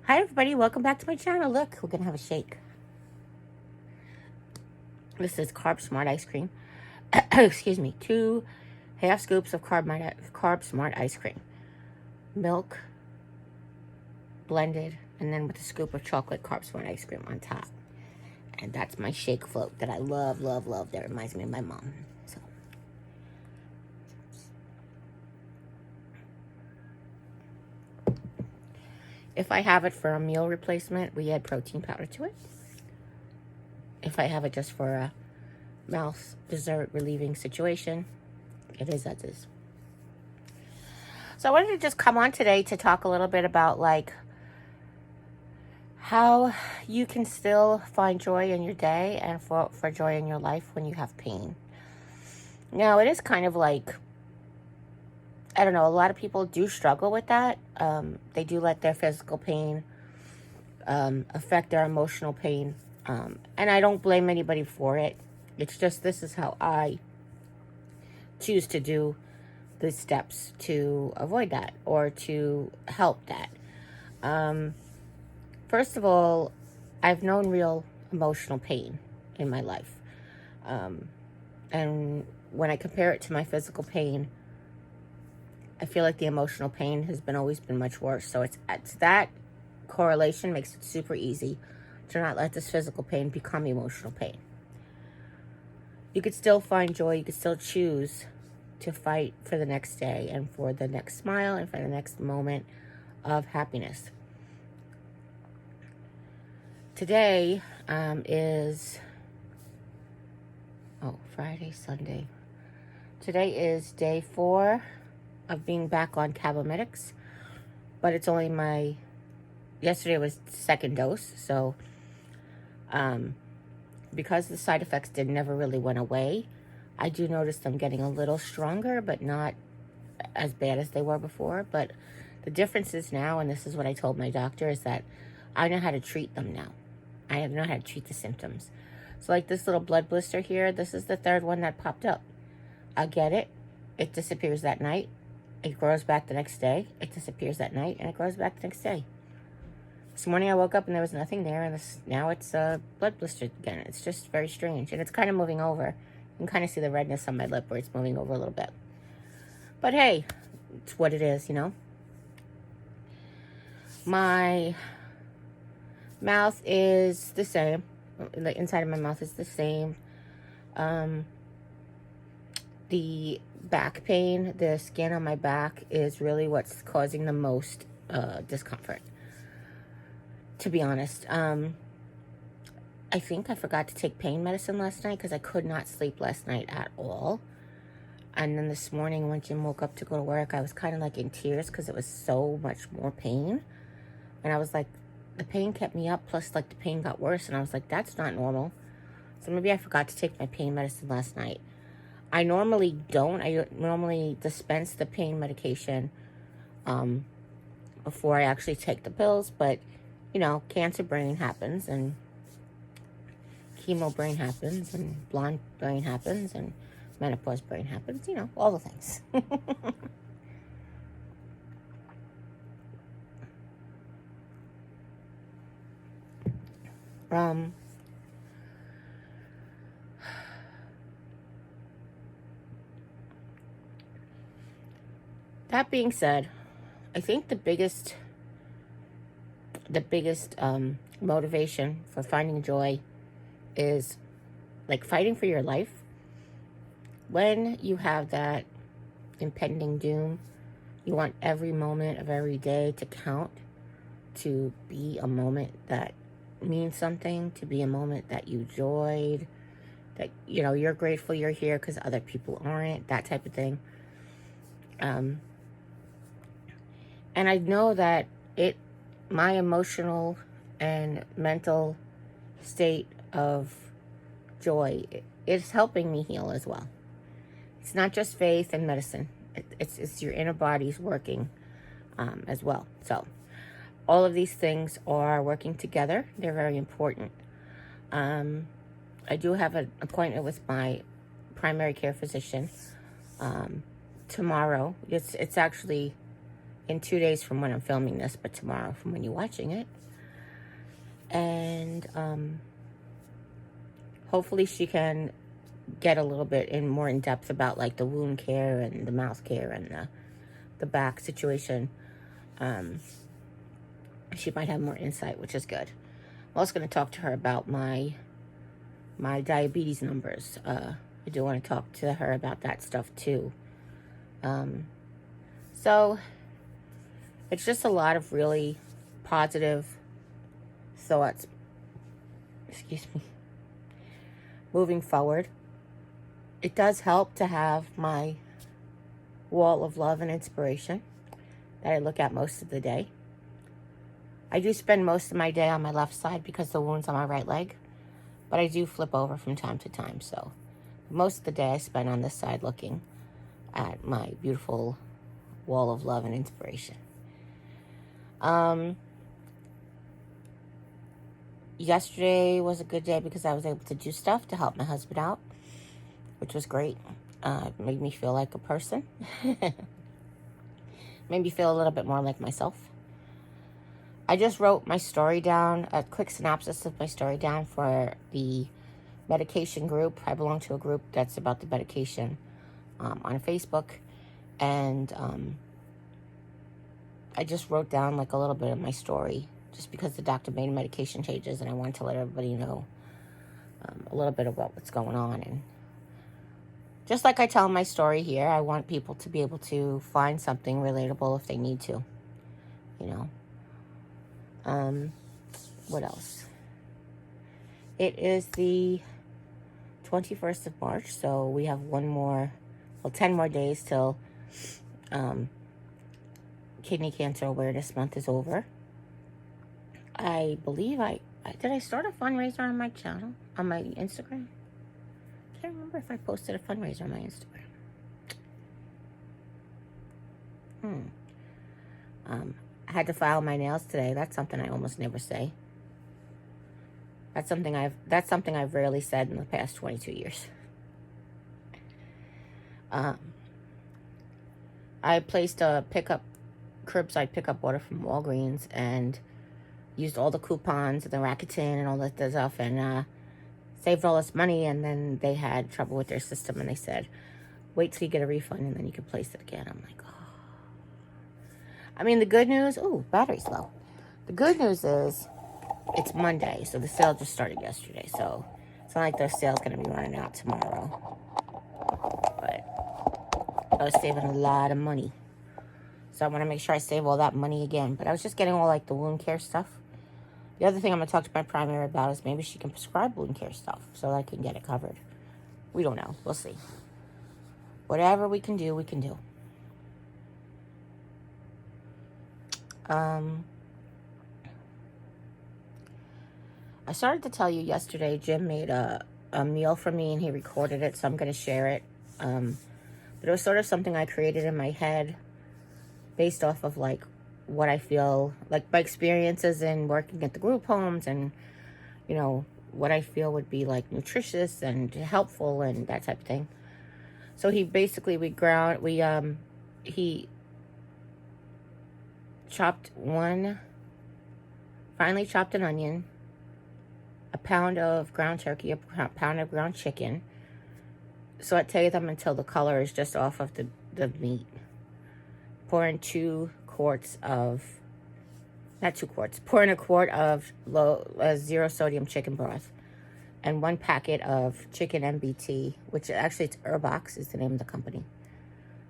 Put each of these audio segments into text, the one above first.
Hi everybody, welcome back to my channel. Look, we're gonna have a shake. This is Carb Smart ice cream. Excuse me, 2.5 scoops of Carb Smart ice cream. Milk blended, and then with a scoop of chocolate Carb Smart ice cream on top. And that's my shake float that I love, love, love. That reminds me of my mom. So if I have it for a meal replacement, we add protein powder to it. If I have it just for a mouth dessert relieving situation, it is as is. So I wanted to just come on today to talk a little bit about like how you can still find joy in your day and for joy in your life when you have pain. Now, it is kind of like, I don't know, a lot of people do struggle with that. They do let their physical pain affect their emotional pain. And I don't blame anybody for it. It's just, this is how I choose to do the steps to avoid that or to help that. First of all, I've known real emotional pain in my life. And when I compare it to my physical pain, I feel like the emotional pain has always been much worse. So it's that correlation makes it super easy to not let this physical pain become emotional pain. You could still find joy. You could still choose to fight for the next day and for the next smile and for the next moment of happiness. Today is Friday, Sunday. Today is day 4 of being back on Cabometyx, but it's only yesterday was the second dose, so because the side effects never really went away, I do notice them getting a little stronger, but not as bad as they were before. But the difference is now, and this is what I told my doctor, is that I know how to treat them now. I know how to treat the symptoms. So like this little blood blister here, this is the 3rd one that popped up. I get it. It disappears that night. It grows back the next day. It disappears that night, and it grows back the next day. This morning I woke up and there was nothing there, and now it's a blood blister again. It's just very strange, and it's kind of moving over. You can kind of see the redness on my lip where it's moving over a little bit. But hey, it's what it is, you know? My mouth is the same. The inside of my mouth is the same. The back pain, the skin on my back is really what's causing the most discomfort, to be honest. I think I forgot to take pain medicine last night because I could not sleep last night at all. And then this morning when Jim woke up to go to work, I was kind of like in tears because it was so much more pain. And I was like, the pain kept me up, plus like the pain got worse. And I was like, that's not normal. So maybe I forgot to take my pain medicine last night. I normally don't. I normally dispense the pain medication before I actually take the pills. But, you know, cancer brain happens, and chemo brain happens, and blonde brain happens, and menopause brain happens. You know, all the things. That being said, I think the biggest motivation for finding joy is like fighting for your life. When you have that impending doom, you want every moment of every day to count, to be a moment that means something, to be a moment that you enjoyed, that, you know, you're grateful you're here because other people aren't, that type of thing. And I know that my emotional and mental state of joy is helping me heal as well. It's not just faith and medicine. It's your inner body's working as well. So all of these things are working together. They're very important. I do have an appointment with my primary care physician tomorrow. It's actually in 2 days from when I'm filming this, but tomorrow from when you're watching it. And hopefully she can get a little bit more in depth about like the wound care and the mouth care and the back situation. She might have more insight, which is good. I'm also going to talk to her about my diabetes numbers. I do want to talk to her about that stuff too. So it's just a lot of really positive thoughts, excuse me, moving forward. It does help to have my wall of love and inspiration that I look at most of the day. I do spend most of my day on my left side because the wound's on my right leg, but I do flip over from time to time. So most of the day I spend on this side looking at my beautiful wall of love and inspiration. Yesterday was a good day because I was able to do stuff to help my husband out, which was great. It made me feel like a person. Made me feel a little bit more like myself. I just wrote my story down, a quick synopsis of my story down for the medication group. I belong to a group that's about the medication on Facebook. And I just wrote down like a little bit of my story just because the doctor made medication changes and I wanted to let everybody know a little bit about what's going on. And just like I tell my story here, I want people to be able to find something relatable if they need to, you know. What else? It is the 21st of March, so we have 10 more days till Kidney Cancer Awareness Month is over. I believe did I start a fundraiser on my channel, on my Instagram? I can't remember if I posted a fundraiser on my Instagram. I had to file my nails today. That's something I almost never say. That's something I've rarely said in the past 22 years. I placed a curbside pickup order from Walgreens and used all the coupons and the Rakuten and all that stuff and saved all this money, and then they had trouble with their system and they said, wait till you get a refund and then you can place it again. I'm like, oh. I mean, the good news, battery's low. The good news is it's Monday, so the sale just started yesterday, so it's not like their sale's going to be running out tomorrow. But I was saving a lot of money. So I want to make sure I save all that money again. But I was just getting all like the wound care stuff. The other thing I'm going to talk to my primary about is maybe she can prescribe wound care stuff so that I can get it covered. We don't know. We'll see. Whatever we can do, we can do. I started to tell you yesterday, Jim made a meal for me and he recorded it, so I'm going to share it. But it was sort of something I created in my head based off of like what I feel, like my experiences in working at the group homes and, you know, what I feel would be like nutritious and helpful and that type of thing. So he basically, he finely chopped an onion, a pound of ground turkey, a pound of ground chicken, saute them until the color is just off of the meat. Pour in 2 quarts of, pour in a quart of zero sodium chicken broth and 1 packet of chicken MBT, which actually it's Herbox is the name of the company.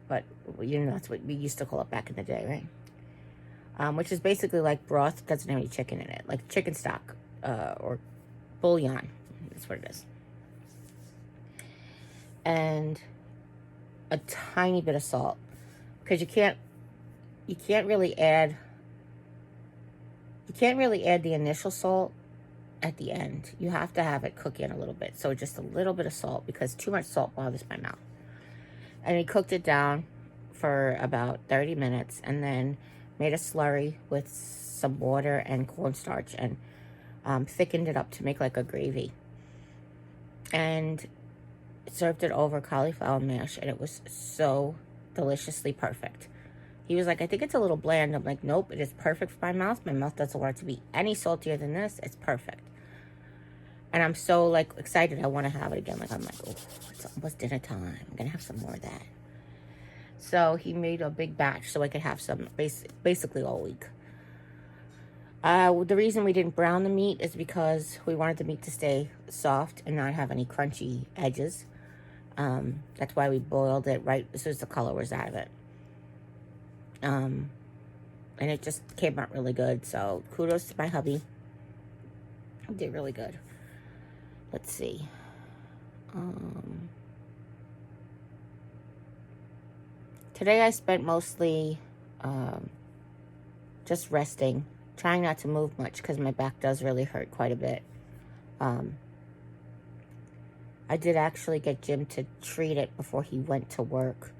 But, you know, that's what we used to call it back in the day, right? Which is basically like broth that doesn't have any chicken in it, like chicken stock or bouillon. That's what it is. And a tiny bit of salt, because you can't really add the initial salt at the end. You have to have it cook in a little bit. So just a little bit of salt, because too much salt bothers my mouth. And he cooked it down for about 30 minutes and then made a slurry with some water and cornstarch and thickened it up to make like a gravy. And served it over cauliflower mash, and it was so deliciously perfect. He was like, I think it's a little bland. I'm like, nope, it is perfect for my mouth. My mouth doesn't want it to be any saltier than this. It's perfect. And I'm so, like, excited. I want to have it again. Like, I'm like, oh, it's almost dinner time. I'm going to have some more of that. So he made a big batch so I could have some basically all week. The reason we didn't brown the meat is because we wanted the meat to stay soft and not have any crunchy edges. That's why we boiled it right as soon as the color was out of it. And it just came out really good. So kudos to my hubby. He did really good. Let's see. Today I spent mostly just resting, trying not to move much because my back does really hurt quite a bit. I did actually get Jim to treat it before he went to work,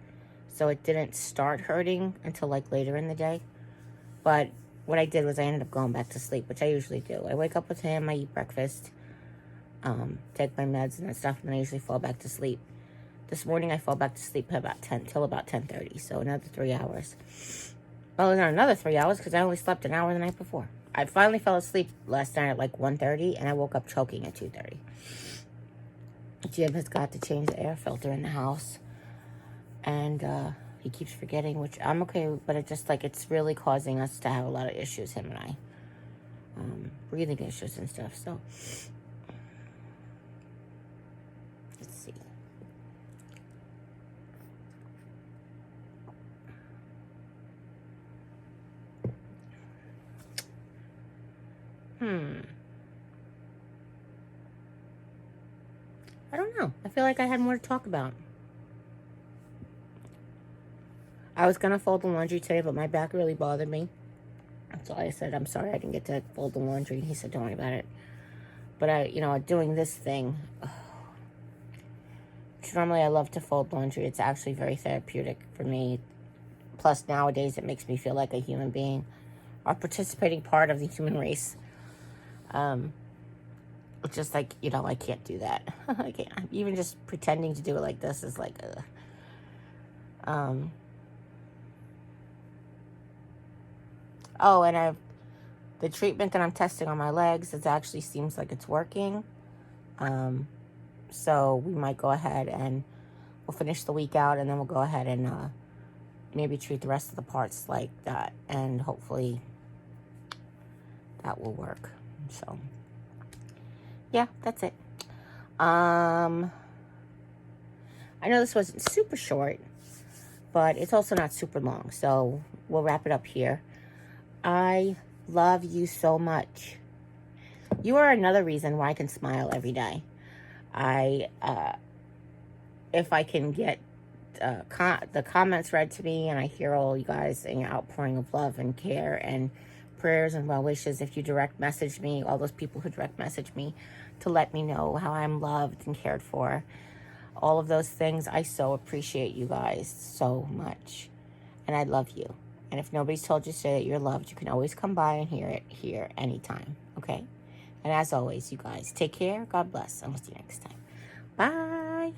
so it didn't start hurting until like later in the day. But what I did was I ended up going back to sleep, which I usually do. I wake up with him, I eat breakfast, take my meds and that stuff, and then I usually fall back to sleep. This morning I fell back to sleep till about 10:30, so another 3 hours. Well, not another 3 hours because I only slept an hour the night before. I finally fell asleep last night at like 1:30, and I woke up choking at 2:30. Jim has got to change the air filter in the house, and he keeps forgetting, which I'm okay with, but it's just like it's really causing us to have a lot of issues, him and I. Breathing issues and stuff, so let's see. I don't know. I feel like I had more to talk about. I was going to fold the laundry today, but my back really bothered me. So I said, I'm sorry I didn't get to fold the laundry. He said, don't worry about it. But doing this thing, which normally I love to fold laundry. It's actually very therapeutic for me. Plus, nowadays, it makes me feel like a human being, a participating part of the human race. It's just like, I can't do that. I can't. Even just pretending to do it like this is like, Oh, and the treatment that I'm testing on my legs, it actually seems like it's working. So we might go ahead and we'll finish the week out, and then we'll go ahead and maybe treat the rest of the parts like that, and hopefully that will work. So yeah, that's it. I know this wasn't super short, but it's also not super long, so we'll wrap it up here. I love you so much. You are another reason why I can smile every day. If I can get the comments read to me, and I hear all you guys and your outpouring of love and care and prayers and well wishes, if you direct message me, all those people who direct message me to let me know how I'm loved and cared for, all of those things, I so appreciate you guys so much, and I love you. And if nobody's told you to say that you're loved, you can always come by and hear it here anytime, okay? And as always, you guys, take care, God bless, and we'll see you next time. Bye.